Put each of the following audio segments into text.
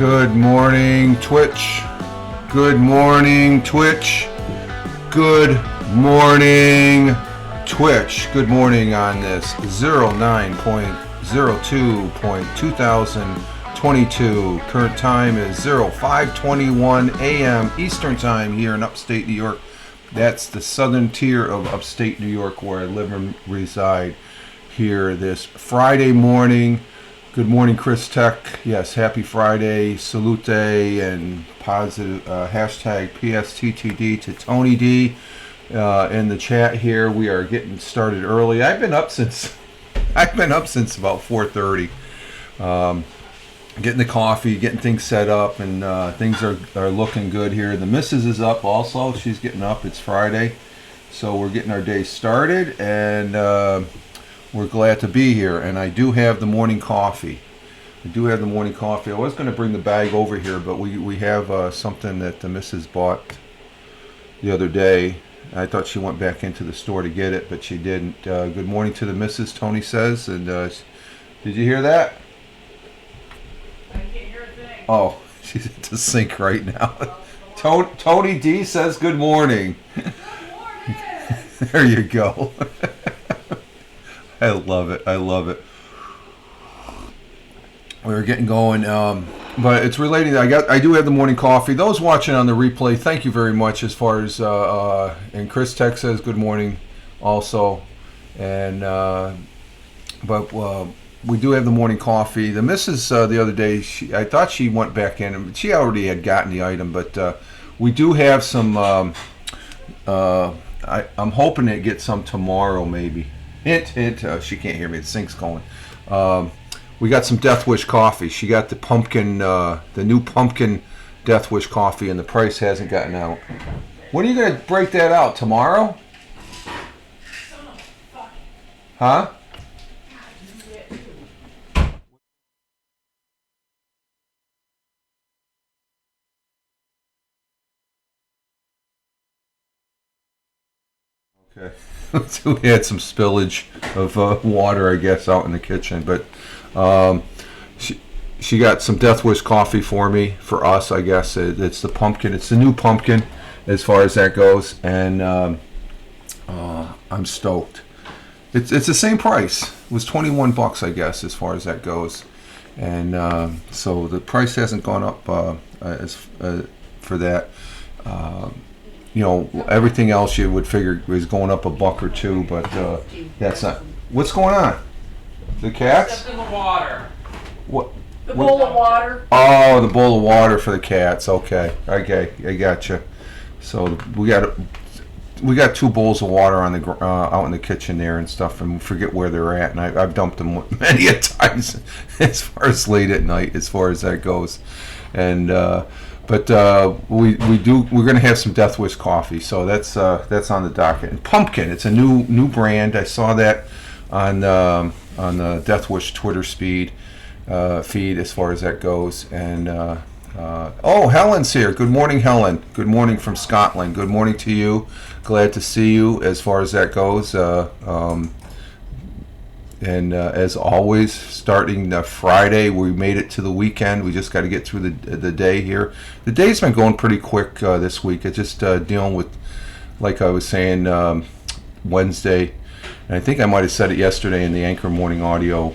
Good morning, Twitch. Good morning, Twitch. Good morning, Twitch. Good morning on this 09.02.2022. Current time is 05:21 a.m. Eastern Time here in Upstate New York. That's the southern tier of Upstate New York where I live and reside here this Friday morning. Good morning, Chris Tech. Yes, happy Friday. Salute and positive hashtag PSTTD to Tony D in the chat here. We are getting started early. I've been up since about 4:30. Getting the coffee, getting things set up, and things are looking good here. The missus is up also. She's getting up. It's Friday, so we're getting our day started, and we're glad to be here. And I do have the morning coffee. I was going to bring the bag over here, but we have something that the missus bought the other day. I thought she went back into the store to get it, but she didn't. Good morning to the missus, Tony says. And did you hear that? I can't hear a thing. Oh, she's at the sink right now. Tony D says good morning. Good morning. There you go. I love it. We're getting going, but it's related. I do have the morning coffee. Those watching on the replay, thank you very much. As far as and Chris Tech says good morning, also, and but we do have the morning coffee. The missus the other day, I thought she went back in, and she already had gotten the item, but we do have some. I'm hoping to get some tomorrow, maybe. Hint. She can't hear me. The sink's going. We got some Death Wish coffee. She got the pumpkin, the new pumpkin Death Wish coffee, and the price hasn't gotten out. When are you gonna break that out? Tomorrow? Huh? Okay. So we had some spillage of water, I guess, out in the kitchen, but she got some Death Wish coffee for me, for us, I guess. It's the pumpkin. It's the new pumpkin, as far as that goes, and I'm stoked. It's the same price. It was $21, I guess, as far as that goes, and so the price hasn't gone up for that. You know, everything else you would figure is going up $1 or $2, but that's not. What's going on? The cats? Except in the water. What? The bowl of water. Oh, the bowl of water for the cats. Okay, I gotcha. So we got 2 bowls of water on the out in the kitchen there and stuff, and we forget where they're at. And I've dumped them many a times as far as late at night, as far as that goes, and. But we're going to have some Death Wish coffee, so that's on the docket. And pumpkin, it's a new brand. I saw that on the Death Wish Twitter feed as far as that goes. And Helen's here. Good morning, Helen. Good morning from Scotland. Good morning to you. Glad to see you as far as that goes. And as always, starting Friday, we made it to the weekend. We just got to get through the day here. The day's been going pretty quick this week. It's just dealing with, like I was saying, Wednesday. And I think I might have said it yesterday in the Anchor Morning Audio.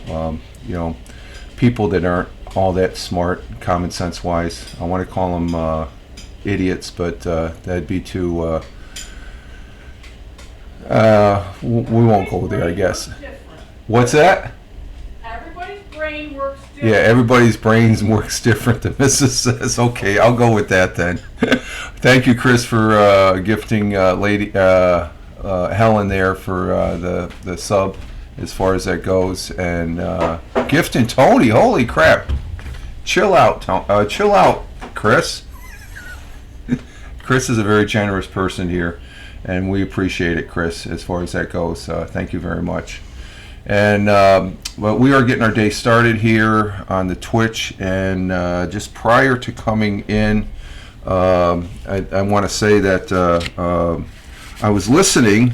People that aren't all that smart, common sense wise. I want to call them idiots, but that'd be too. We won't go there, I guess. What's that? Everybody's brain works different. Yeah, everybody's brains works different. The missus says, okay, I'll go with that then. Thank you, Chris, for gifting Lady Helen there for the sub as far as that goes. And gifting Tony, holy crap. Chill out, Chris. Chris is a very generous person here, and we appreciate it, Chris, as far as that goes. Thank you very much. And but we are getting our day started here on the Twitch, and just prior to coming in, I want to say that I was listening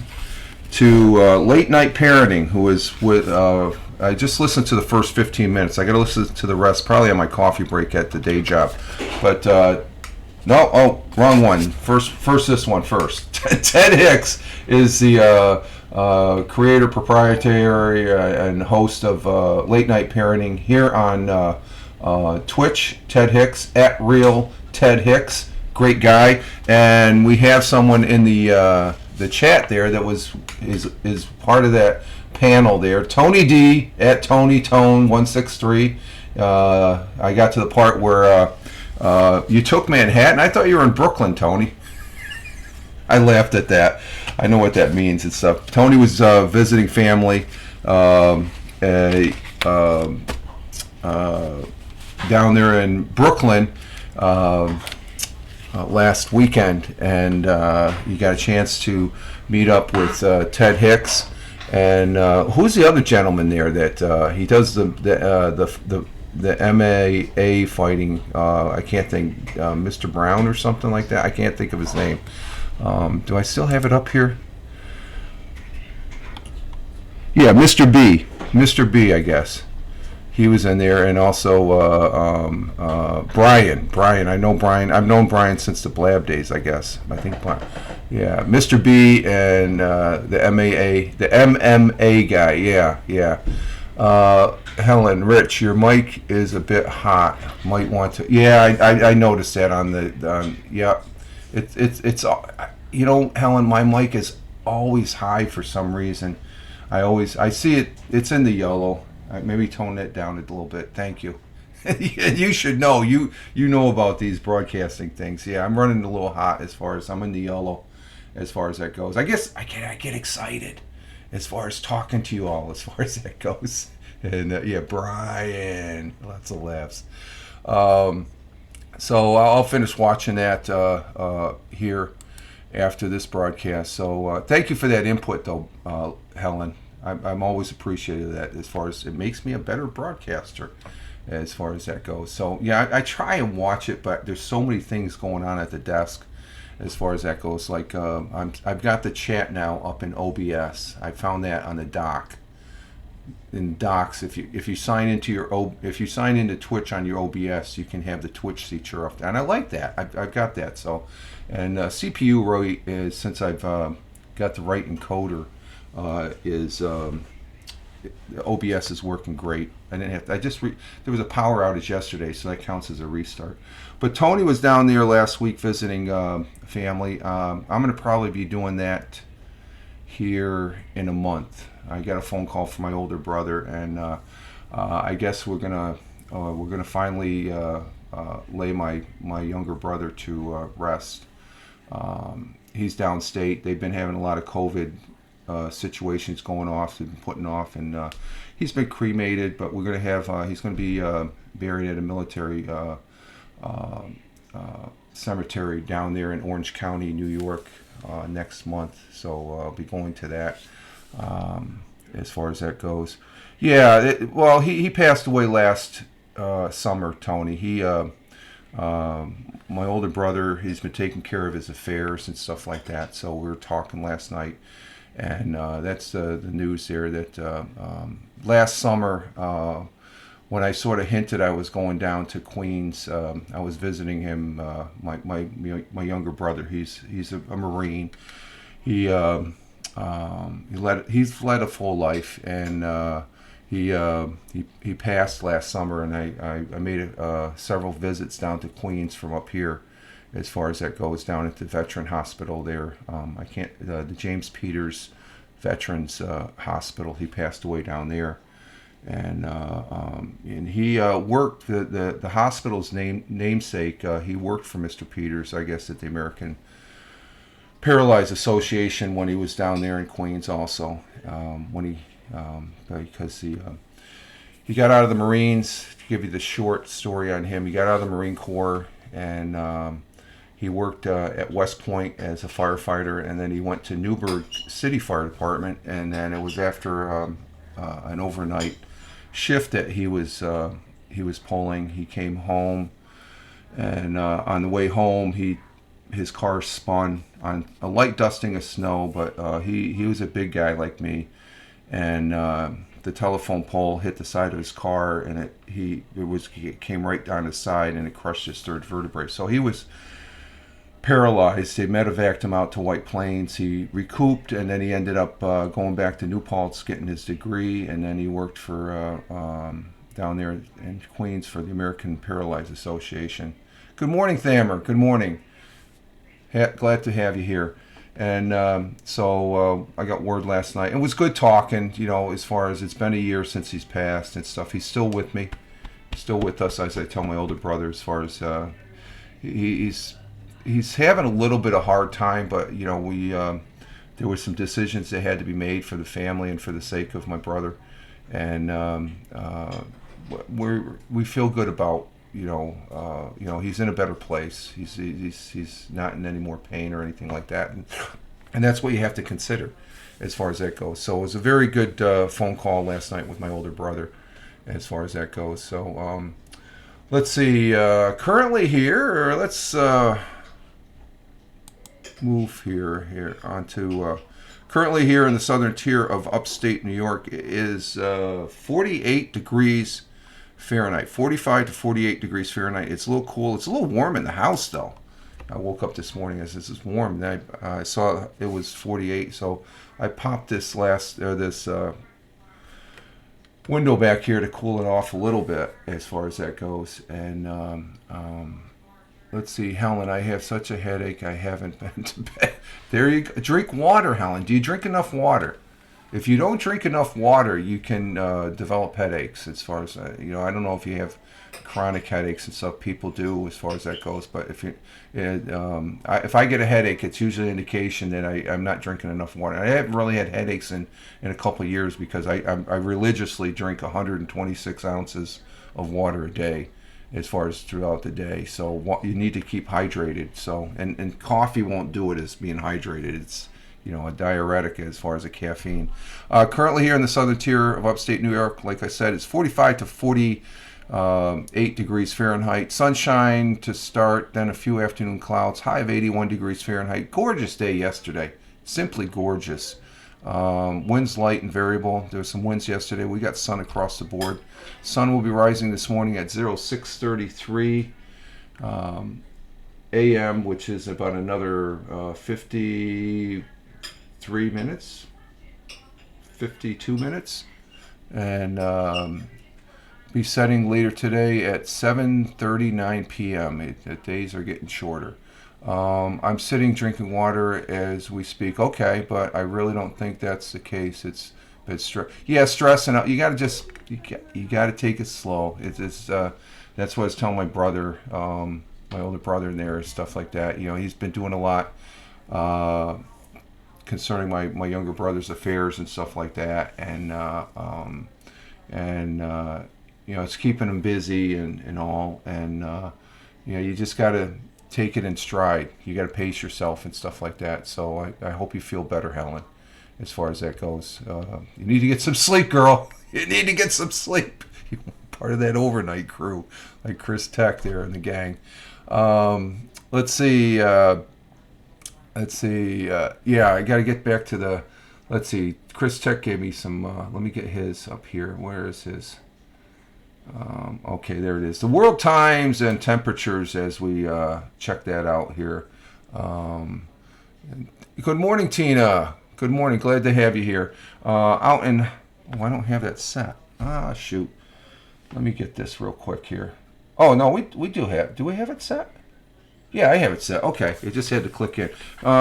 to Late Night Parenting, who is with I just listened to the first 15 minutes. I got to listen to the rest probably on my coffee break at the day job. But no, oh, wrong one. First this one first. Ted Hicks is the creator, proprietary, and host of Late Night Parenting here on Twitch. Ted Hicks at Real Ted Hicks, great guy, and we have someone in the chat there that is part of that panel there. Tony D at Tony Tone 163. I got to the part where you took Manhattan. I thought you were in Brooklyn, Tony. I laughed at that. I know what that means. It's Tony was visiting family down there in Brooklyn last weekend, and you got a chance to meet up with Ted Hicks. And who's the other gentleman there that he does the MAA fighting? I can't think, Mr. Brown or something like that. I can't think of his name. Do I still have it up here? Yeah, Mr. B. Mr. B, I guess. He was in there, and also Brian. I know Brian. I've known Brian since the Blab days, I guess. I think, yeah, Mr. B and the MMA guy. Yeah. Helen, Rich, your mic is a bit hot. Might want to. Yeah, I noticed that on the. Yeah, it's you know, Helen, my mic is always high for some reason. I see it. It's in the yellow. Maybe tone that down a little bit. Thank you. You should know. You know about these broadcasting things. Yeah, I'm running a little hot as far as I'm in the yellow, as far as that goes. I guess I get excited as far as talking to you all, as far as that goes. And yeah, Brian, lots of laughs. So I'll finish watching that here after this broadcast. So thank you for that input, though, Helen. I'm always appreciative of that, as far as it makes me a better broadcaster as far as that goes. So yeah, I try and watch it, but there's so many things going on at the desk as far as that goes. Like I've got the chat now up in OBS. I found that on the dock. In docs, if you sign into Twitch on your OBS, you can have the Twitch feature up there, and I like that. I've got that. So, and CPU really is, since I've got the right encoder. OBS is working great. I didn't have to, there was a power outage yesterday, so that counts as a restart. But Tony was down there last week visiting family. I'm going to probably be doing that here in a month. I got a phone call from my older brother, and I guess we're gonna finally lay my younger brother to rest. He's downstate. They've been having a lot of COVID situations going off, they've been putting off, and he's been cremated, but we're going to have he's going to be buried at a military cemetery down there in Orange County, New York, next month. So I'll be going to that as far as that goes. Yeah, well, he passed away last summer, Tony. My older brother, he's been taking care of his affairs and stuff like that, so we were talking last night. And that's the news there, that last summer, when I sort of hinted I was going down to Queens, I was visiting him, my younger brother. He's a Marine. He's led a full life, and he passed last summer, and I made several visits down to Queens from up here. As far as that goes, down at the Veteran Hospital there, the James Peters Veterans Hospital. He passed away down there, and he worked the hospital's namesake. He worked for Mr. Peters, I guess, at the American Paralyzed Association when he was down there in Queens. Also, because he got out of the Marines. To give you the short story on him, he got out of the Marine Corps, and he worked at West Point as a firefighter, and then he went to Newburgh City Fire Department, and then it was after an overnight shift that he was pulling. He came home, and on the way home, his car spun on a light dusting of snow, but he was a big guy like me, and the telephone pole hit the side of his car, and it came right down his side, and it crushed his third vertebrae. So he was paralyzed. They medevaced him out to White Plains. He recouped, and then he ended up going back to New Paltz, getting his degree, and then he worked for down there in Queens for the American Paralyzed Association. Good morning, Thamer. Good morning. Glad to have you here. And so I got word last night. It was good talking, as far as it's been a year since he's passed and stuff. He's still with me, still with us, as I tell my older brother, as far as he's having a little bit of hard time, but, there were some decisions that had to be made for the family and for the sake of my brother. And we feel good about, he's in a better place. He's not in any more pain or anything like that, and that's what you have to consider as far as that goes. So it was a very good phone call last night with my older brother, as far as that goes. So let's see. Currently here, let's move here onto. Currently here in the southern tier of upstate New York is 48 degrees Fahrenheit, 45 to 48 degrees Fahrenheit. It's a little cool. It's a little warm in the house, though. I woke up this morning as this is warm, and I saw it was 48, so I popped this window back here to cool it off a little bit as far as that goes. And let's see, Helen, I have such a headache. I haven't been to bed. There you go. Drink water, Helen. Do you drink enough water? If you don't drink enough water, you can develop headaches. As far as I don't know if you have chronic headaches and stuff. People do, as far as that goes. But if I get a headache, it's usually an indication that I'm not drinking enough water. I haven't really had headaches in a couple of years because I religiously drink 126 ounces of water a day, as far as throughout the day. So you need to keep hydrated. So and coffee won't do it as being hydrated. It's a diuretic as far as the caffeine. Currently here in the southern tier of upstate New York, like I said, it's 45 to 48 degrees Fahrenheit. Sunshine to start, then a few afternoon clouds. High of 81 degrees Fahrenheit. Gorgeous day yesterday. Simply gorgeous. Winds light and variable. There was some winds yesterday. We got sun across the board. Sun will be rising this morning at 06:33 a.m., which is about another 52 minutes, and be setting later today at 7:39 p.m. The days are getting shorter. I'm sitting drinking water as we speak. Okay, but I really don't think that's the case. It's stress. Yeah, stressing out. You got to take it slow. It's that's what I was telling my brother, my older brother in there, stuff like that. He's been doing a lot concerning my younger brother's affairs and stuff like that, and it's keeping him busy and all, and you just got to take it in stride. You got to pace yourself and stuff like that. So I hope you feel better, Helen, as far as that goes. You need to get some sleep, girl. You need to get some sleep. You're part of that overnight crew, like Chris Tech there and the gang. Let's see. Yeah, I got to get back to the. Let's see. Chris Tech gave me some. Let me get his up here. Where is his? Okay, there it is. The world times and temperatures as we check that out here. Good morning, Tina. Good morning. Glad to have you here. Out in. Oh, I don't have that set. Ah, shoot. Let me get this real quick here. Oh no, we do have. Do we have it set? Yeah, I have it set. Okay, it just had to click in.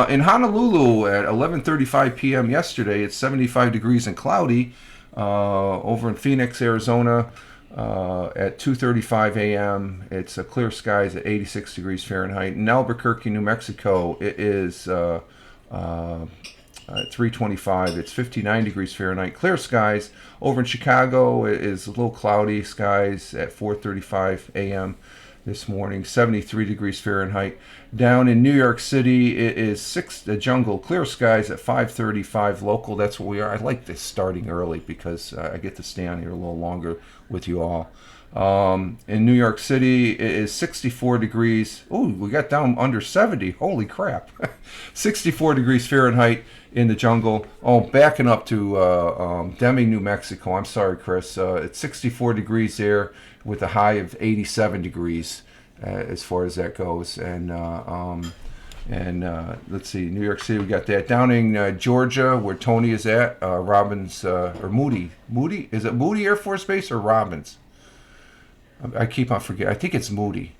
In Honolulu at 11:35 p.m. yesterday, it's 75 degrees and cloudy. Over in Phoenix, Arizona, at 2:35 a.m., it's clear skies at 86 degrees Fahrenheit. In Albuquerque, New Mexico, it is 3:25. It's 59 degrees Fahrenheit. Clear skies. Over in Chicago, it is a little cloudy skies at 4:35 a.m. this morning, 73 degrees Fahrenheit. Down in New York City, it is the jungle, clear skies at 5:35 local. That's where we are. I like this starting early because I get to stay on here a little longer with you all. In New York City, it is 64 degrees. Oh, we got down under 70. Holy crap. 64 degrees Fahrenheit in the jungle. Oh, backing up to Deming, New Mexico. I'm sorry, Chris. It's 64 degrees there with a high of 87 degrees as far as that goes. And let's see, New York City, we got that. Down in Georgia, where Tony is at, Robbins, or Moody. Moody? Is it Moody Air Force Base or Robbins? I keep on forgetting. I think it's Moody.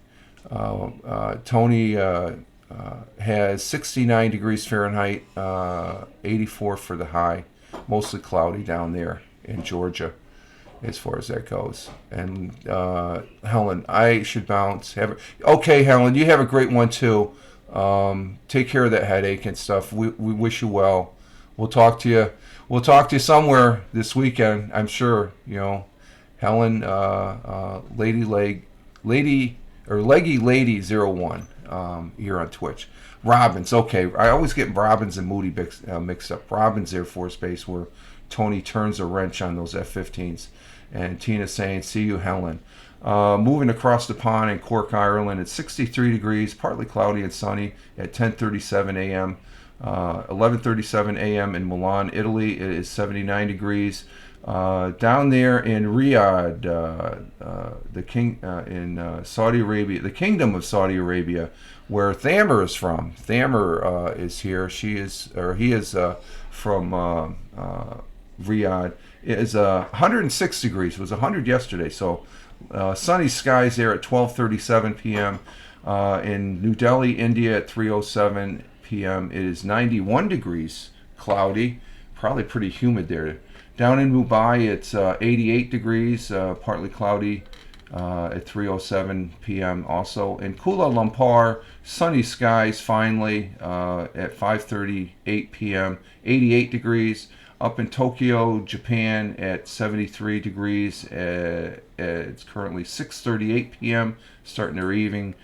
Tony has 69 degrees Fahrenheit, 84 for the high. Mostly cloudy down there in Georgia as far as that goes. And Helen, I should bounce. Okay, Helen, you have a great one too. Take care of that headache and stuff. We wish you well. We'll talk to you. We'll talk to you somewhere this weekend, I'm sure. Helen, Leggy Lady 01 here on Twitch. Robbins, okay. I always get Robbins and Moody mixed up. Robbins Air Force Base, where Tony turns a wrench on those F-15s. And Tina's saying, see you, Helen. Moving across the pond in Cork, Ireland, it's 63 degrees, partly cloudy and sunny at 10:37 a.m. 11:37 a.m. in Milan, Italy, it is 79 degrees. Down there in Riyadh, in Saudi Arabia, the Kingdom of Saudi Arabia, where Thamer is from. Thamer is here. He is from Riyadh. It is 106 degrees. It was 100 yesterday. So sunny skies there at 12:37 p.m. In New Delhi, India, at 3:07 p.m. It is 91 degrees, cloudy, probably pretty humid there. Down in Mumbai, it's 88 degrees, partly cloudy at 3:07 p.m. also. In Kuala Lumpur, sunny skies finally at 5:38 p.m., 88 degrees. Up in Tokyo, Japan, at 73 degrees. It's currently 6:38 p.m., starting their evening.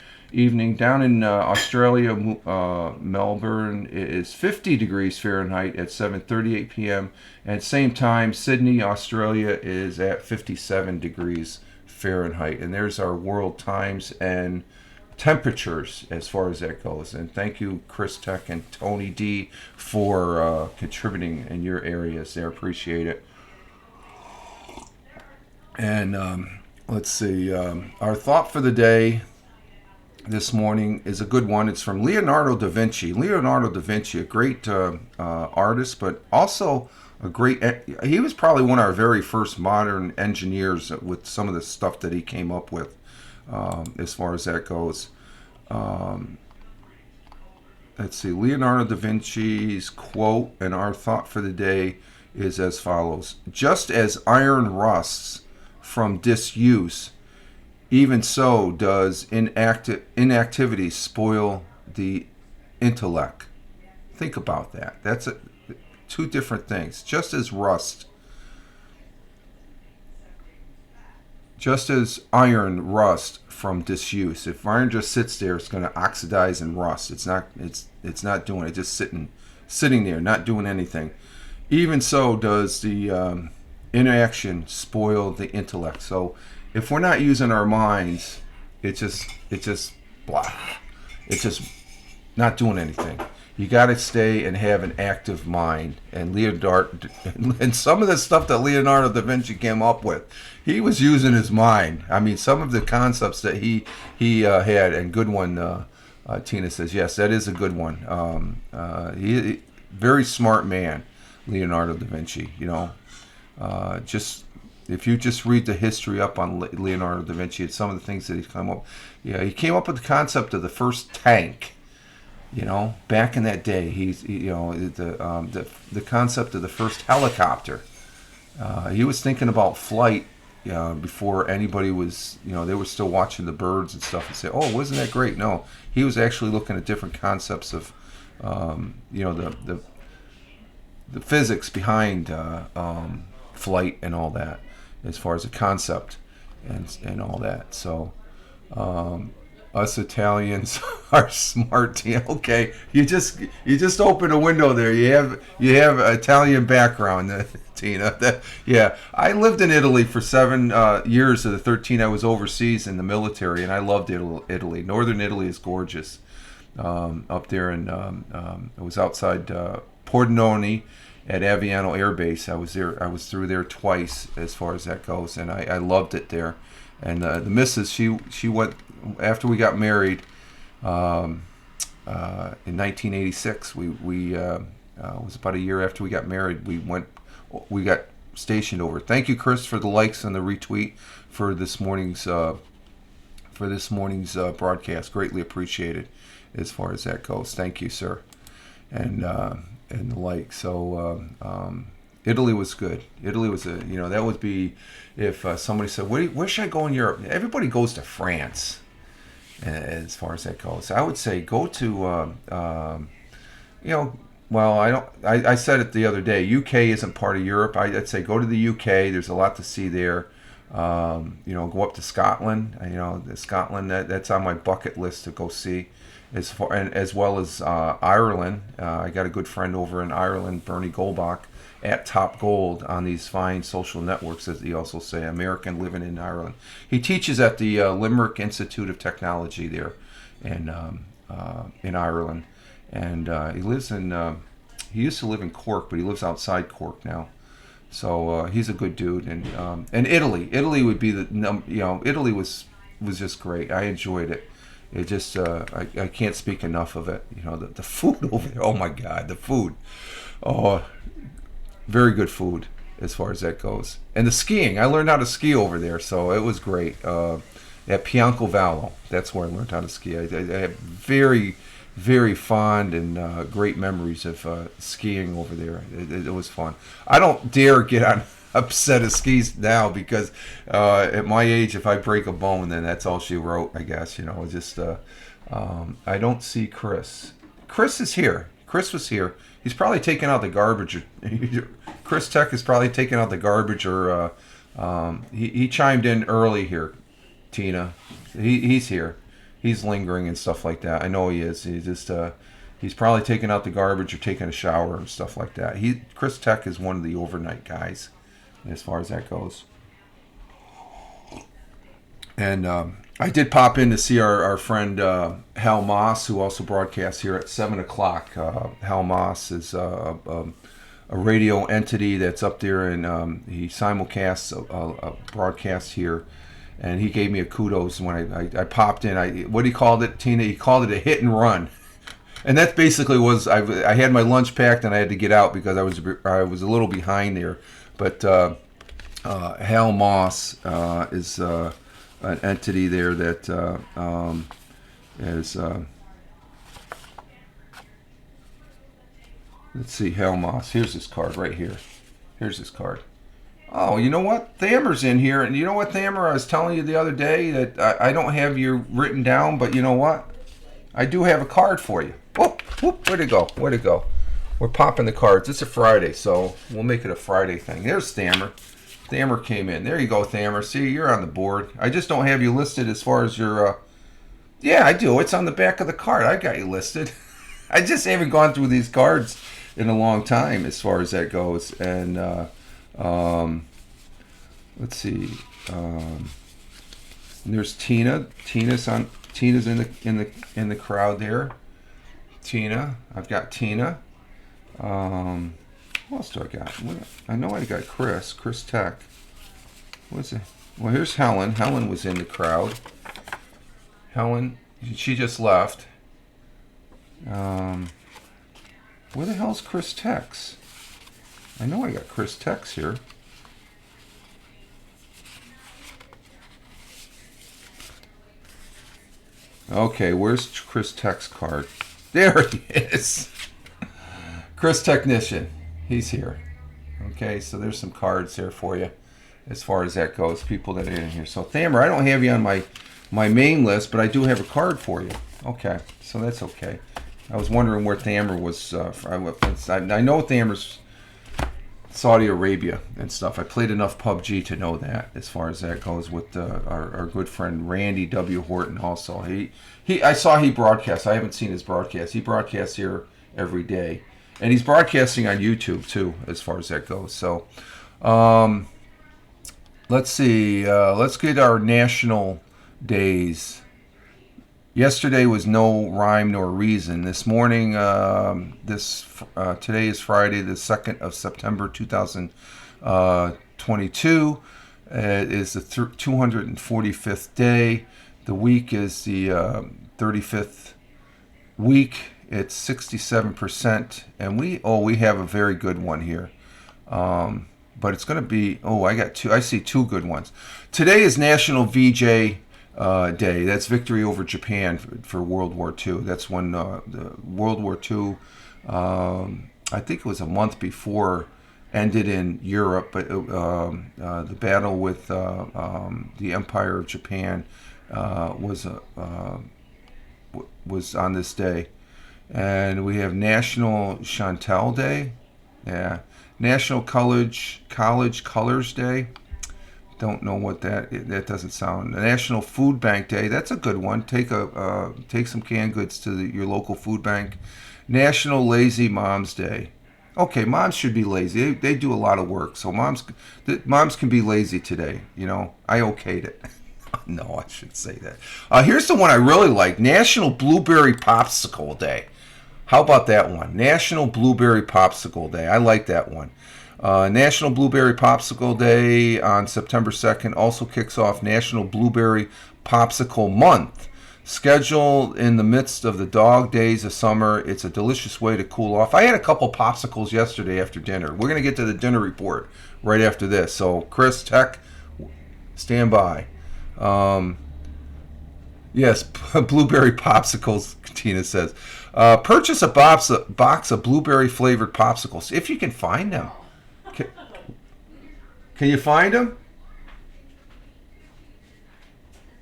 Down in Australia, Melbourne, it is 50 degrees Fahrenheit at 7:38 p.m. At the same time, Sydney, Australia, is at 57 degrees Fahrenheit. And there's our world times and temperatures as far as that goes. And thank you, Chris Tech and Tony D, for contributing in your areas there. Appreciate it. And let's see, our thought for the day this morning is a good one. It's from Leonardo da Vinci. Leonardo da Vinci, a great artist, but also he was probably one of our very first modern engineers with some of the stuff that he came up with as far as that goes. Let's see, Leonardo da Vinci's quote and our thought for the day is as follows. Just as iron rusts from disuse, even so does inactivity spoil the intellect. Think about that. That's two different things. Just as iron rust from disuse. If iron just sits there, it's going to oxidize and rust. It's not doing it. Just sitting there, not doing anything. Even so does the inaction spoil the intellect. So if we're not using our minds, it's just blah. It's just not doing anything. You got to stay and have an active mind. And some of the stuff that Leonardo da Vinci came up with, he was using his mind. I mean, some of the concepts that he had, and good one. Tina says, yes, that is a good one. He very smart man, Leonardo da Vinci. If you just read the history up on Leonardo da Vinci and some of the things that he's come up, he came up with the concept of the first tank. Back in that day, the concept of the first helicopter. He was thinking about flight before anybody was, they were still watching the birds and stuff and say, oh, wasn't that great? No, he was actually looking at different concepts of, the physics behind flight and all that, as far as a concept and all that. So us Italians are smart. Okay, you just open a window there. You have Italian background, Tina. Yeah, I lived in Italy for 7 years of the 13 I was overseas in the military, and I loved Italy. Northern Italy is gorgeous. Up there, and it was outside Pordenone at Aviano Air Base. I was there. I was through there twice, as far as that goes, and I loved it there. And the missus, she went after we got married in 1986. We was about a year after we got married. We got stationed over. Thank you, Chris, for the likes and the retweet for this morning's broadcast. Greatly appreciated, as far as that goes. Thank you, sir, and the like. So Italy was good. Italy was that would be if somebody said, where should I go in Europe? Everybody goes to France, as far as that goes. I would say go to well, I said it the other day. UK isn't part of Europe. I'd say go to the UK. There's a lot to see there. Go up to Scotland. Scotland, that's on my bucket list to go see. As well as Ireland. I got a good friend over in Ireland, Bernie Goldbach, at Top Gold on these fine social networks, as he also say, American living in Ireland. He teaches at the Limerick Institute of Technology there in Ireland. And he used to live in Cork, but he lives outside Cork now. So he's a good dude. And Italy would be Italy was just great. I enjoyed it. It just I can't speak enough of it. The food over there. Oh my God, the food. Oh, very good food as far as that goes. And the skiing. I learned how to ski over there, so it was great. At Piancovallo, that's where I learned how to ski. I have very, very fond and great memories of skiing over there. It was fun. I don't dare get on a set of skis now because at my age, if I break a bone, then that's all she wrote, I guess. I don't see Chris. Chris is here. Chris was here. He's probably taking out the garbage. Chris Tech is probably taking out the garbage, or he chimed in early here, Tina. He's here. He's lingering and stuff like that. I know he is. He's probably taking out the garbage or taking a shower and stuff like that. Chris Tech is one of the overnight guys, as far as that goes. And I did pop in to see our friend Hal Moss, who also broadcasts here at 7 o'clock. Hal Moss is a radio entity that's up there, and he simulcasts a broadcast here. And he gave me a kudos when I popped in. What he called it, Tina? He called it a hit and run. And that basically was, I had my lunch packed and I had to get out because I was a little behind there. But Hal Moss is an entity there that is, let's see, Hal Moss. Here's his card right here. Here's his card. Oh, you know what? Thamer's in here. And you know what, Thamer? I was telling you the other day that I don't have you written down, but you know what? I do have a card for you. Whoop, whoop, where'd it go? Where'd it go? We're popping the cards. It's a Friday, so we'll make it a Friday thing. There's Thamer. Thamer came in. There you go, Thamer. See, you're on the board. I just don't have you listed as far as your... Yeah, I do. It's on the back of the card. I got you listed. I just haven't gone through these cards in a long time as far as that goes. And let's see. And there's Tina. Tina's in the crowd there. Tina. I've got Tina. Who else do I got? I know I got Chris Tech. What's it? Well, here's Helen. Helen was in the crowd. Helen, she just left. Where the hell's Chris Tex? I know I got Chris Tex here. Okay, where's Chris Tech's card? There he is. Chris Technician. He's here. Okay, so there's some cards there for you as far as that goes. People that are in here. So, Thamer, I don't have you on my main list, but I do have a card for you. Okay, so that's okay. I was wondering where Thamer was. I know Thamer's Saudi Arabia and stuff. I played enough PUBG to know that, as far as that goes, with our good friend Randy W. Horton. Also, I saw he broadcasts. I haven't seen his broadcast. He broadcasts here every day, and he's broadcasting on YouTube too, as far as that goes. So, let's see. Let's get our national days. Yesterday was no rhyme nor reason. This morning, today is Friday, the 2nd of September, 2022. It is the 245th day. The week is the 35th week. It's 67%, and we have a very good one here. But it's going to be, I see two good ones. Today is National VJ Day. That's victory over Japan for World War II. That's when the World War II, I think it was a month before, ended in Europe. But the battle with the Empire of Japan was on this day. And we have National Chantal Day. Yeah, National College Colors Day. Don't know what that doesn't sound. National Food Bank Day. That's a good one. Take some canned goods to your local food bank. National Lazy Moms Day. Okay, moms should be lazy. They do a lot of work, so moms can be lazy today. I okayed it. No, I shouldn't say that. Here's the one I really like. National Blueberry Popsicle Day. How about that one? National Blueberry Popsicle Day. I like that one. National Blueberry Popsicle Day on September 2nd also kicks off National Blueberry Popsicle Month. Scheduled in the midst of the dog days of summer, it's a delicious way to cool off. I had a couple popsicles yesterday after dinner. We're going to get to the dinner report right after this. So, Chris, Tech, stand by. Yes, blueberry popsicles, Tina says. Purchase a box of blueberry-flavored popsicles, if you can find them. Can you find them?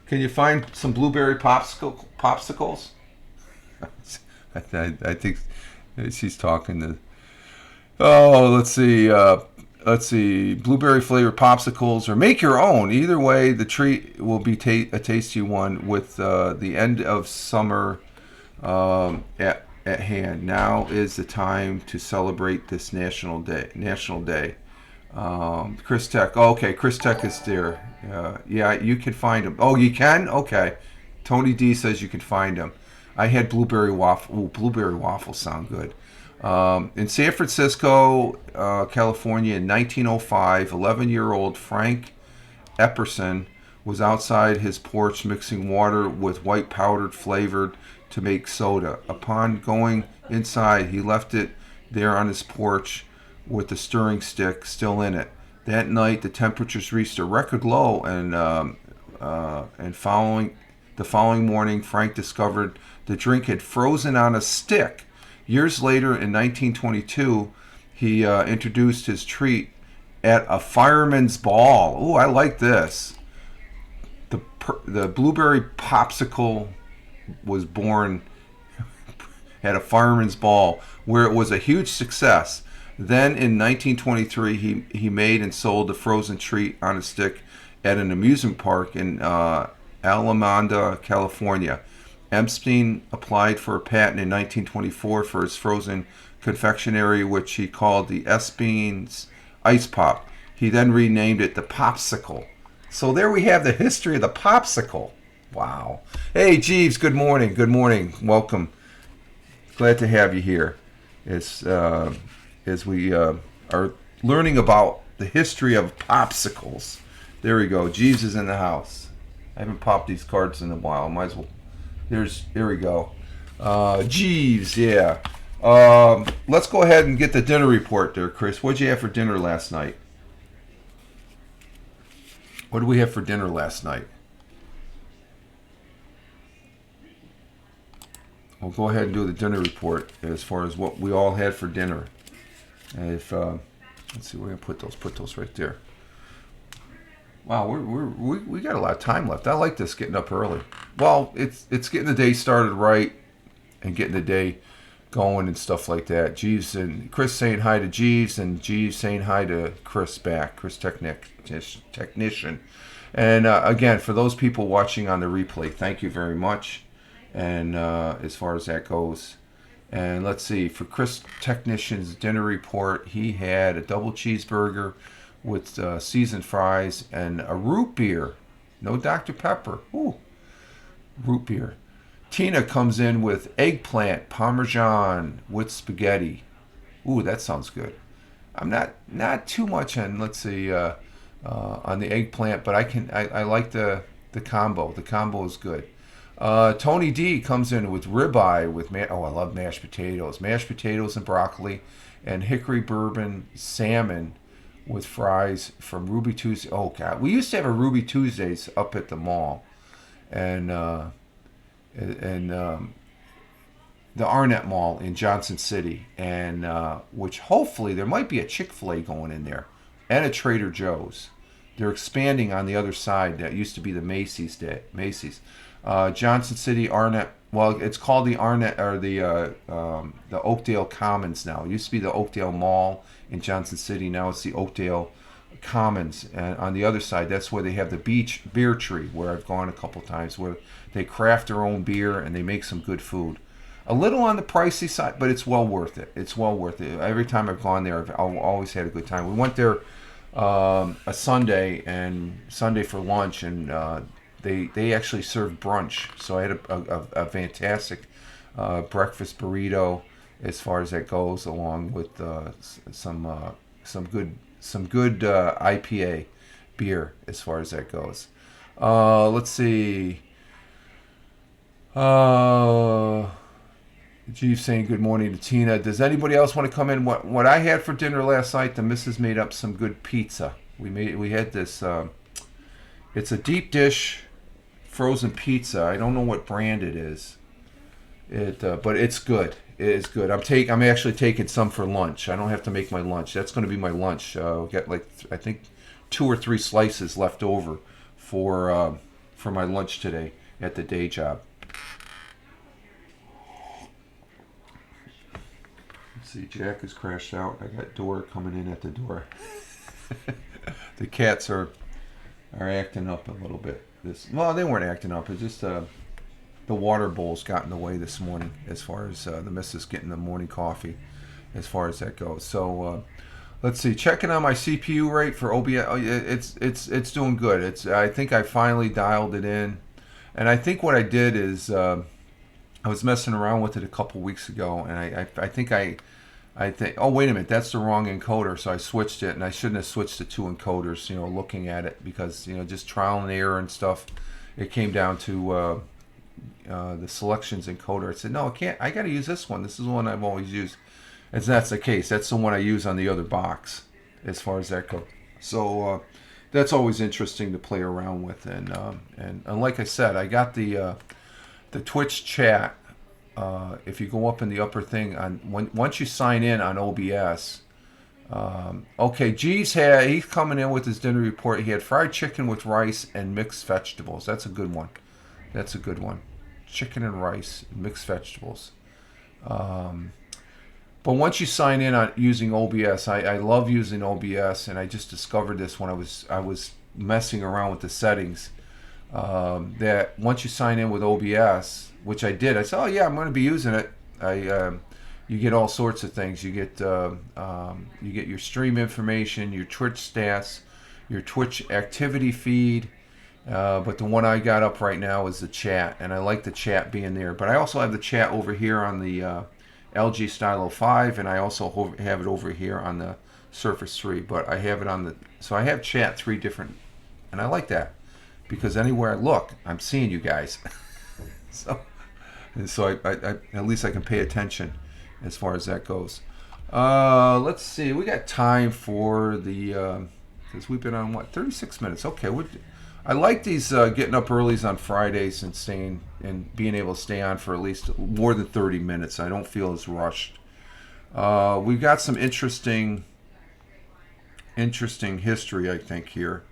Can you find some blueberry popsicles? I think she's talking to. Oh, let's see. Blueberry flavored popsicles, or make your own. Either way, the treat will be a tasty one. With the end of summer at hand, now is the time to celebrate this national day. Chris Tech. Oh, okay, Chris Tech is there. Yeah, you can find him. Oh, you can? Okay. Tony D says you can find him. I had blueberry waffle. Ooh, blueberry waffles sound good. In San Francisco, California, in 1905, 11-year-old Frank Epperson was outside his porch mixing water with white powder flavored to make soda. Upon going inside, he left it there on his porch with the stirring stick still in it. That night, the temperatures reached a record low, and following morning, Frank discovered the drink had frozen on a stick. Years later, in 1922, he introduced his treat at a fireman's ball. Ooh, I like this. The blueberry popsicle was born at a fireman's ball, where it was a huge success. Then in 1923, he made and sold the frozen treat on a stick at an amusement park in Alameda, California. Epstein applied for a patent in 1924 for his frozen confectionery, which he called the Epstein's Ice Pop. He then renamed it the Popsicle. So there we have the history of the Popsicle. Wow. Hey, Jeeves, good morning. Good morning. Welcome. Glad to have you here. As we are learning about the history of popsicles. There we go. Jeeves is in the house. I haven't popped these cards in a while. Might as well. Here we go. Jeeves, yeah. Let's go ahead and get the dinner report there, Chris. What'd you have for dinner last night? What did we have for dinner last night? We'll go ahead and do the dinner report as far as what we all had for dinner. And let's see, we're gonna put those right there. Wow, we got a lot of time left. I like this, getting up early. Well, it's getting the day started right and getting the day going and stuff like that. Jeeves and Chris saying hi to Jeeves, and Jeeves saying hi to Chris back. Chris technician. And again, for those people watching on the replay, thank you very much. And as far as that goes, and let's see, for Chris Technician's dinner report, he had a double cheeseburger with seasoned fries and a root beer. No Dr. Pepper. Ooh, root beer. Tina comes in with eggplant parmesan with spaghetti. Ooh, that sounds good. I'm not too much on, let's see, on the eggplant, but I like the combo. The combo is good. Tony D comes in with ribeye with I love mashed potatoes and broccoli, and hickory bourbon salmon with fries from Ruby Tuesday. Oh God, we used to have a Ruby Tuesdays up at the mall, and the Arnett Mall in Johnson City, and which hopefully there might be a Chick-fil-A going in there, and a Trader Joe's. They're expanding on the other side. That used to be the Macy's. Johnson City, Arnett. Well, it's called the Arnett or the Oakdale Commons now. It used to be the Oakdale Mall in Johnson City. Now it's the Oakdale Commons. And on the other side, that's where they have the Beach Beer Tree, where I've gone a couple times, where they craft their own beer and they make some good food. A little on the pricey side, but it's well worth it. It's well worth it. Every time I've gone there, I've always had a good time. We went there a Sunday for lunch, and they actually served brunch. So I had a fantastic breakfast burrito, as far as that goes, along with some good IPA beer, as far as that goes. Let's see. Jeeves saying good morning to Tina. Does anybody else want to come in? What I had for dinner last night, the missus made up some good pizza. We had this. It's a deep dish frozen pizza. I don't know what brand it is. But it's good. It is good. I'm actually taking some for lunch. I don't have to make my lunch. That's going to be my lunch. I'll get I think 2 or 3 slices left over for my lunch today at the day job. See, Jack has crashed out. I got Dora coming in at the door. The cats are acting up a little bit. They weren't acting up. It's just the water bowls got in the way this morning, as far as the missus getting the morning coffee, as far as that goes. So let's see. Checking on my CPU rate for OBS. Oh, it's doing good. I think I finally dialed it in, and I think what I did is I was messing around with it a couple weeks ago, and I think oh, wait a minute, that's the wrong encoder. So I switched it, and I shouldn't have switched to 2 encoders, looking at it, because, just trial and error and stuff. It came down to the selections encoder. I said, no, I can't. I got to use this one. This is the one I've always used. And that's the case. That's the one I use on the other box, as far as that goes. So that's always interesting to play around with. And like I said, I got the Twitch chat. If you go up in the upper thing, once you sign in on OBS, okay, G's he's coming in with his dinner report. He had fried chicken with rice and mixed vegetables. That's a good one. Chicken and rice, mixed vegetables. But once you sign in on using OBS, I love using OBS, and I just discovered this when I was messing around with the settings. That once you sign in with OBS, which I did, I said, oh yeah, I'm going to be using it. You get all sorts of things. You get your stream information, your Twitch stats, your Twitch activity feed. But the one I got up right now is the chat, and I like the chat being there. But I also have the chat over here on the LG Stylo 5, and I also have it over here on the Surface 3. But I have it so I have chat 3 different, and I like that, because anywhere I look, I'm seeing you guys. so I at least I can pay attention as far as that goes. Let's see. We got time for the because we've been on 36 minutes. Okay, I like these getting up earlys on Fridays and staying and being able to stay on for at least more than 30 minutes. I don't feel as rushed. We've got some interesting history, I think, here.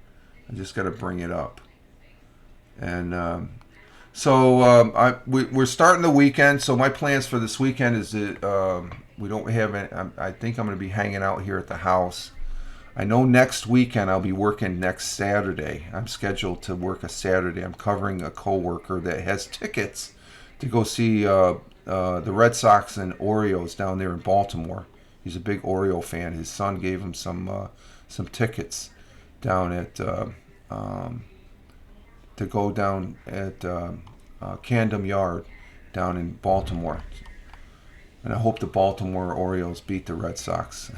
I just got to bring it up. And So we're starting the weekend. So my plans for this weekend is that we don't have any. I think I'm going to be hanging out here at the house. I know next weekend I'll be working next Saturday. I'm scheduled to work a Saturday. I'm covering a coworker that has tickets to go see the Red Sox and Orioles down there in Baltimore. He's a big Oriole fan. His son gave him some tickets down at to go down at Camden Yard down in Baltimore. And I hope the Baltimore Orioles beat the Red Sox.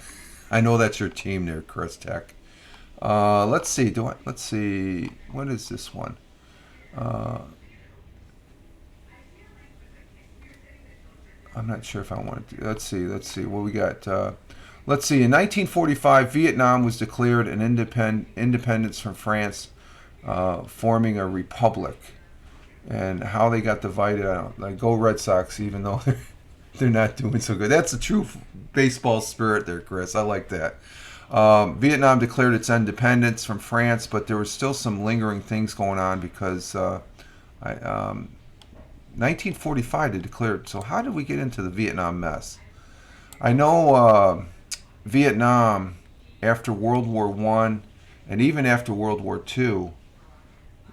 I know that's your team there, Chris Tech. Let's see. Let's see. What is this one? I'm not sure if I want to. Let's see. What we got? Let's see. In 1945, Vietnam was declared an independence from France, forming a republic. And how they got divided, I don't. Like, go Red Sox, even though they're not doing so good. That's the true baseball spirit there, Chris. I like that. Vietnam declared its independence from France, but there was still some lingering things going on because 1945 they declared. So how did we get into the Vietnam mess? I know Vietnam after World War I and even after World War II,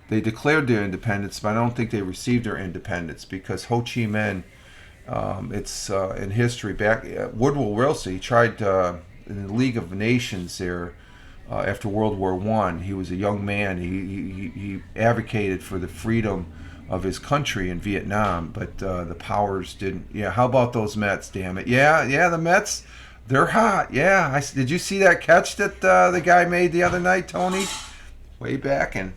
they declared their independence, but I don't think they received their independence because Ho Chi Minh, it's in history, back Woodrow Wilson, he tried in the League of Nations there after World War I. He was a young man. He advocated for the freedom of his country in Vietnam, but the powers didn't. Yeah, how about those Mets, damn it? Yeah, the Mets, they're hot. Yeah, did you see that catch that the guy made the other night, Tony? Way back, and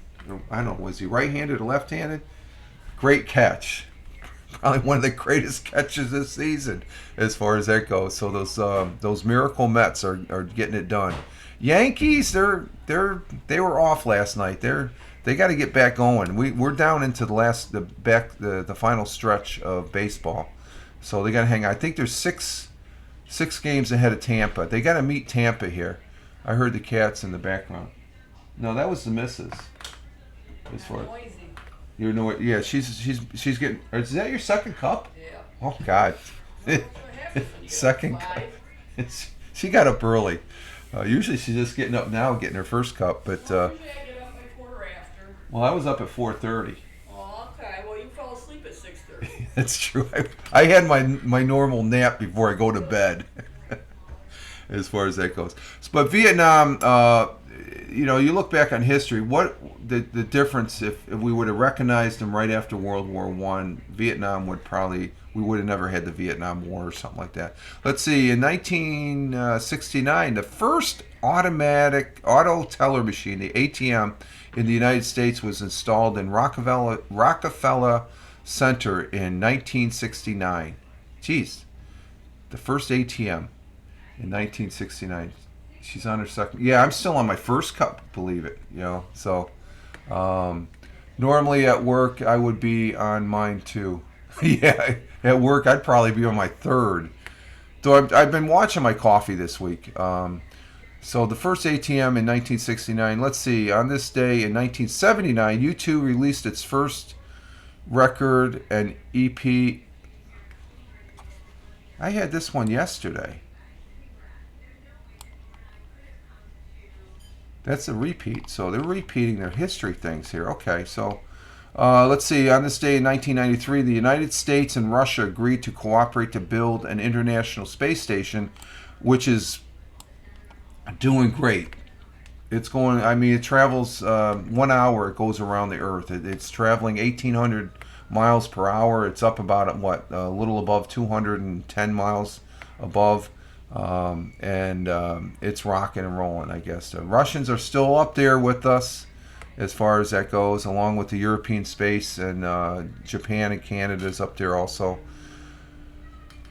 I don't know, was he right-handed or left-handed? Great catch. Probably one of the greatest catches this season as far as that goes. So those miracle Mets are getting it done. Yankees, they were off last night. They got to get back going. We're down into the final stretch of baseball. So they got to hang on. I think there's six games ahead of Tampa. They got to meet Tampa here. I heard the cats in the background. No, that was the missus. As far Noisy. you know, yeah, she's getting. Is that your second cup? Yeah. Oh God, second cup. She got up early. Usually she's just getting up now, getting her first cup. But Usually I get up like quarter after. well, I was up at 4:30. Oh, okay. Well, you fell asleep at 6:30. That's true. I had my normal nap before I go to bed. As far as that goes, but Vietnam. You look back on history, what the difference if we would have recognized them right after World War I, Vietnam we would have never had the Vietnam War or something like that. Let's see, in 1969, the first automatic auto teller machine, the ATM, in the United States was installed in Rockefeller Center in 1969. Jeez, the first ATM in 1969. She's on her second. Yeah, I'm still on my first cup, believe it. So normally at work I would be on mine too. Yeah, at work I'd probably be on my third. Though I've been watching my coffee this week. So the first ATM in 1969. Let's see. On this day in 1979, U2 released its first record and EP. I had this one yesterday. That's a repeat. So they're repeating their history things here. Okay, so let's see. On this day in 1993, the United States and Russia agreed to cooperate to build an international space station, which is doing great. It's going, it travels 1 hour. It goes around the Earth. It's traveling 1,800 miles per hour. It's up about, a little above 210 miles above. It's rocking and rolling, I guess. The Russians are still up there with us as far as that goes, along with the European space, and Japan and Canada is up there also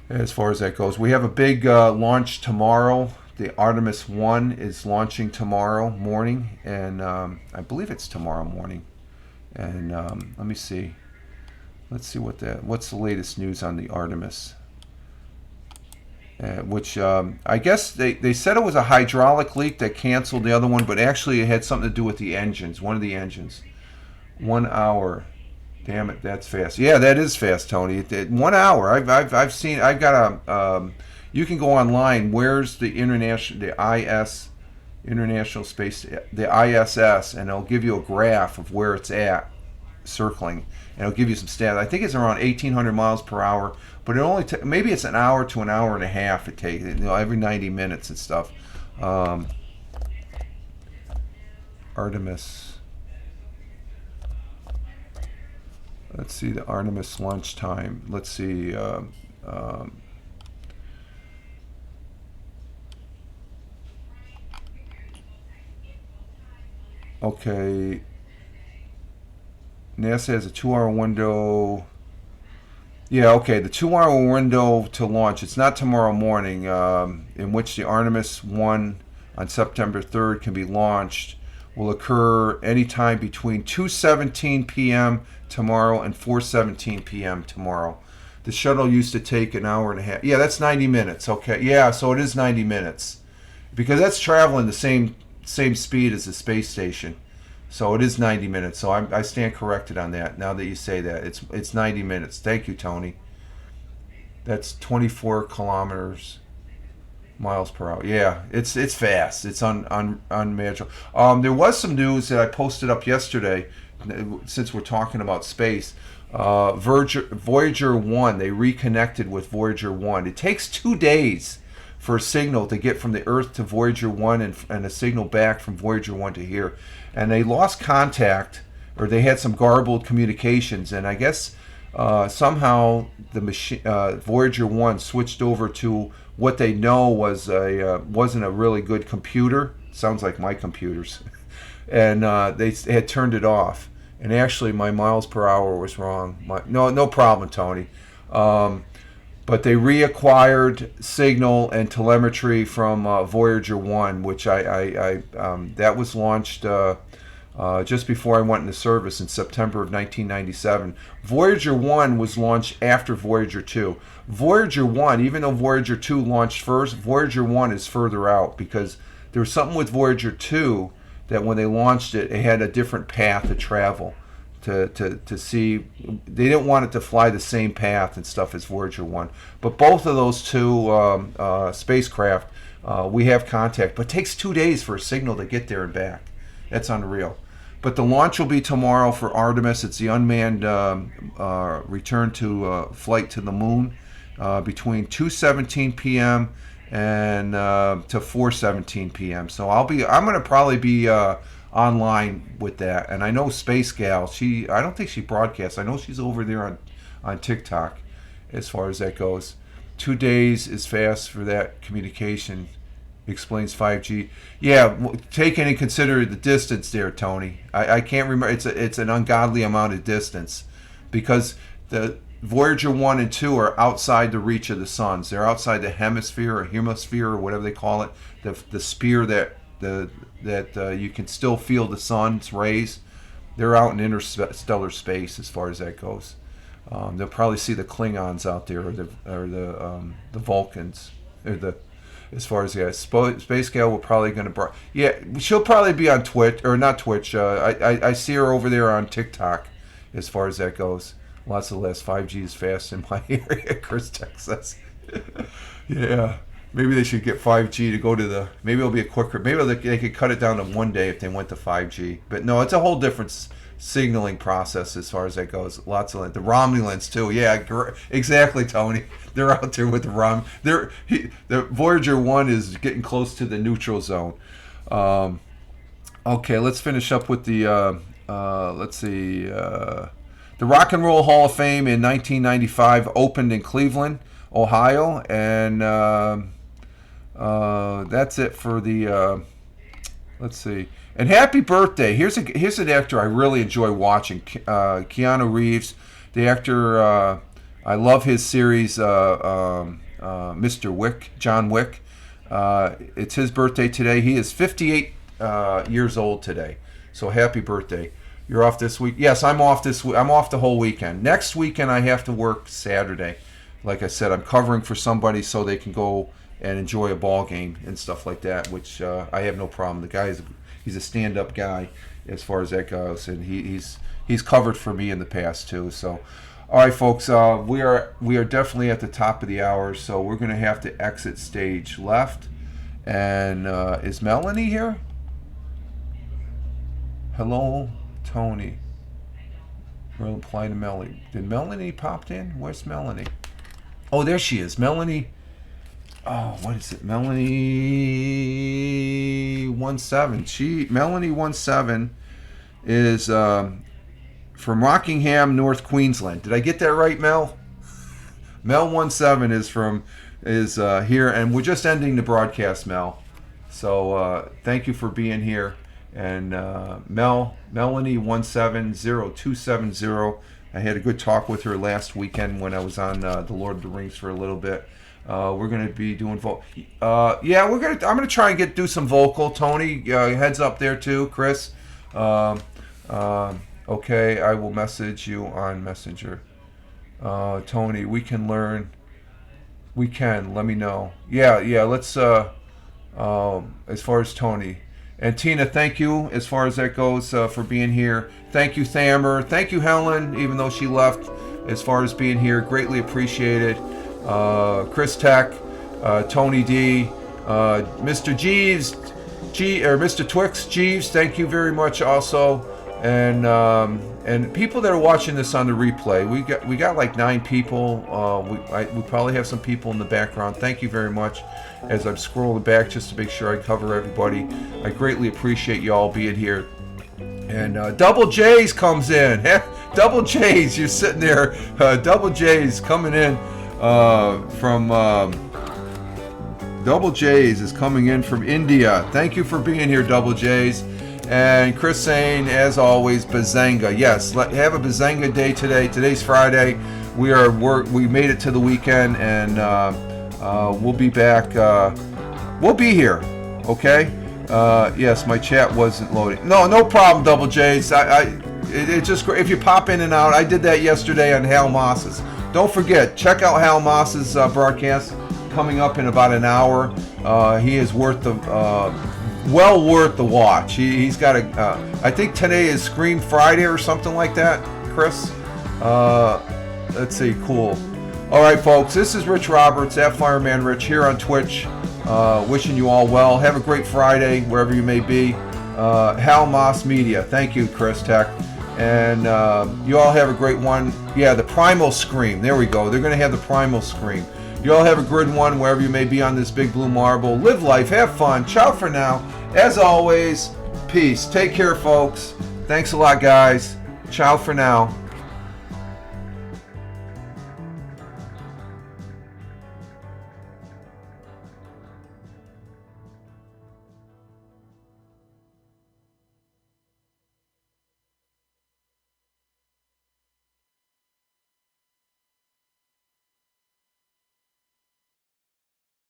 as far as that goes. We have a big launch tomorrow. The Artemis 1 is launching tomorrow morning, and I believe it's tomorrow morning. And let me see. Let's see what's the latest news on the Artemis. Which I guess they said it was a hydraulic leak that canceled the other one, but actually it had something to do with the engines, one of the engines. 1 hour. Damn it, that's fast. Yeah, that is fast, Tony. 1 hour. I've seen. I've got a. You can go online. Where's the International Space, the ISS, and it'll give you a graph of where it's at, circling, and it'll give you some stats. I think it's around 1,800 miles per hour, but it only maybe it's an hour to an hour and a half. It takes, every 90 minutes and stuff. Artemis. Let's see the Artemis launch time. Let's see. Okay. NASA has a 2-hour window. Yeah, okay. The 2-hour window to launch. It's not tomorrow morning, in which the Artemis 1 on September 3rd can be launched, will occur anytime between 2:17 p.m. tomorrow and 4:17 p.m. tomorrow. The shuttle used to take an hour and a half. Yeah, that's 90 minutes. Okay, yeah, so it is 90 minutes because that's traveling the same speed as the space station. So it is 90 minutes. So I stand corrected on that. Now that you say that, it's 90 minutes. Thank you, Tony. That's 24 miles per hour. Yeah, it's fast. It's unmanageable. There was some news that I posted up yesterday, since we're talking about space. Voyager 1, they reconnected with Voyager 1. It takes 2 days for a signal to get from the Earth to Voyager 1 and a signal back from Voyager 1 to here. And they lost contact, or they had some garbled communications, and I guess somehow the machine, Voyager 1 switched over to what they know wasn't a really good computer. Sounds like my computers. And they had turned it off. And actually, my miles per hour was wrong. No problem, Tony. But they reacquired signal and telemetry from Voyager 1, which that was launched just before I went into service in September of 1997. Voyager 1 was launched after Voyager 2. Voyager 1, even though Voyager 2 launched first, Voyager 1 is further out because there was something with Voyager 2 that when they launched it, it had a different path to travel. To see, they didn't want it to fly the same path and stuff as Voyager 1. But both of those two spacecraft, we have contact. But it takes 2 days for a signal to get there and back. That's unreal. But the launch will be tomorrow for Artemis. It's the unmanned return to flight to the moon between 2:17 p.m. and to 4:17 p.m. So I'm going to probably be online with that. And I know Space Gal, I don't think she broadcasts. I know she's over there on TikTok as far as that goes. 2 days is fast for that communication, explains 5G. Yeah, take into consider the distance there, Tony. I can't remember. It's an ungodly amount of distance because the Voyager 1 and 2 are outside the reach of the suns. They're outside the hemisphere or whatever they call it, the sphere that you can still feel the sun's rays. They're out in interstellar space as far as that goes. They'll probably see the Klingons out there, or the Vulcans, as far as Space Gal will probably going to. Yeah, she'll probably be on Twitch, or not Twitch. I see her over there on TikTok, as far as that goes. Lots of less. 5G is fast in my area, Chris, Texas. Yeah. Maybe they should get 5G to go to maybe it'll be a quicker, maybe they could cut it down to 1 day if they went to 5G. But no, it's a whole different signaling process as far as that goes. Lots of the Romulans too. Yeah, exactly, Tony. They're out there with the the Voyager 1 is getting close to the neutral zone. Okay, let's finish up with the, let's see, the Rock and Roll Hall of Fame in 1995 opened in Cleveland, Ohio, and that's it for the. Let's see. And happy birthday! Here's an actor I really enjoy watching. Keanu Reeves, the actor. I love his series, Mr. Wick, John Wick. It's his birthday today. He is 58 years old today. So happy birthday! You're off this week. Yes, I'm off this week. I'm off the whole weekend. Next weekend I have to work Saturday. Like I said, I'm covering for somebody so they can go and enjoy a ball game and stuff like that, which I have no problem. The guy he's a stand-up guy as far as that goes, and he's he's covered for me in the past too. So, all right, folks, we are definitely at the top of the hour, so we're gonna have to exit stage left. And is Melanie here? Hello, Tony. We'll reply to Melanie. Did Melanie popped in? Where's Melanie? Oh, there she is. Melanie. Oh, what is it? Melanie 17. Melanie 17 is from Rockingham, North Queensland. Did I get that right, Mel? Mel 17 is here, and we're just ending the broadcast, Mel. So thank you for being here. And Melanie 170270. I had a good talk with her last weekend when I was on the Lord of the Rings for a little bit. We're gonna be doing yeah, I'm gonna try and do some vocal. Tony, heads up there too. Chris, okay, I will message you on Messenger. Tony, we can learn. We can. Let me know. Yeah. Let's. As far as Tony and Tina, thank you. As far as that goes, for being here. Thank you, Thammer. Thank you, Helen. Even though she left, as far as being here, greatly appreciated. Chris Tech, Tony D, Mr. Jeeves, Mr. Twix Jeeves. Thank you very much, also. And people that are watching this on the replay, we got like 9 people. We probably have some people in the background. Thank you very much. As I'm scrolling back just to make sure I cover everybody, I greatly appreciate you all being here. And Double J's comes in. Double J's, you're sitting there. Double J's coming in from. Double J's is coming in from India. Thank you for being here, Double J's. And Chris saying, as always, Bazanga. Yes, have a Bazanga day today. Today's Friday. We made it to the weekend, and we'll be back. We'll be here. Okay. Yes, my chat wasn't loading. No problem, Double J's. It's just great if you pop in and out. I did that yesterday on Hal Moss's. Don't forget, check out Hal Moss's broadcast coming up in about an hour. He is well worth the watch. He's got I think today is Scream Friday or something like that, Chris. Let's see, cool. All right, folks, this is Rich Roberts, at Fireman Rich, here on Twitch. Wishing you all well. Have a great Friday, wherever you may be. Hal Moss Media. Thank you, Chris Tech. And you all have a great one. Yeah, the Primal Scream. There we go. They're going to have the Primal Scream. You all have a good one wherever you may be on this big blue marble. Live life. Have fun. Ciao for now. As always, peace. Take care, folks. Thanks a lot, guys. Ciao for now.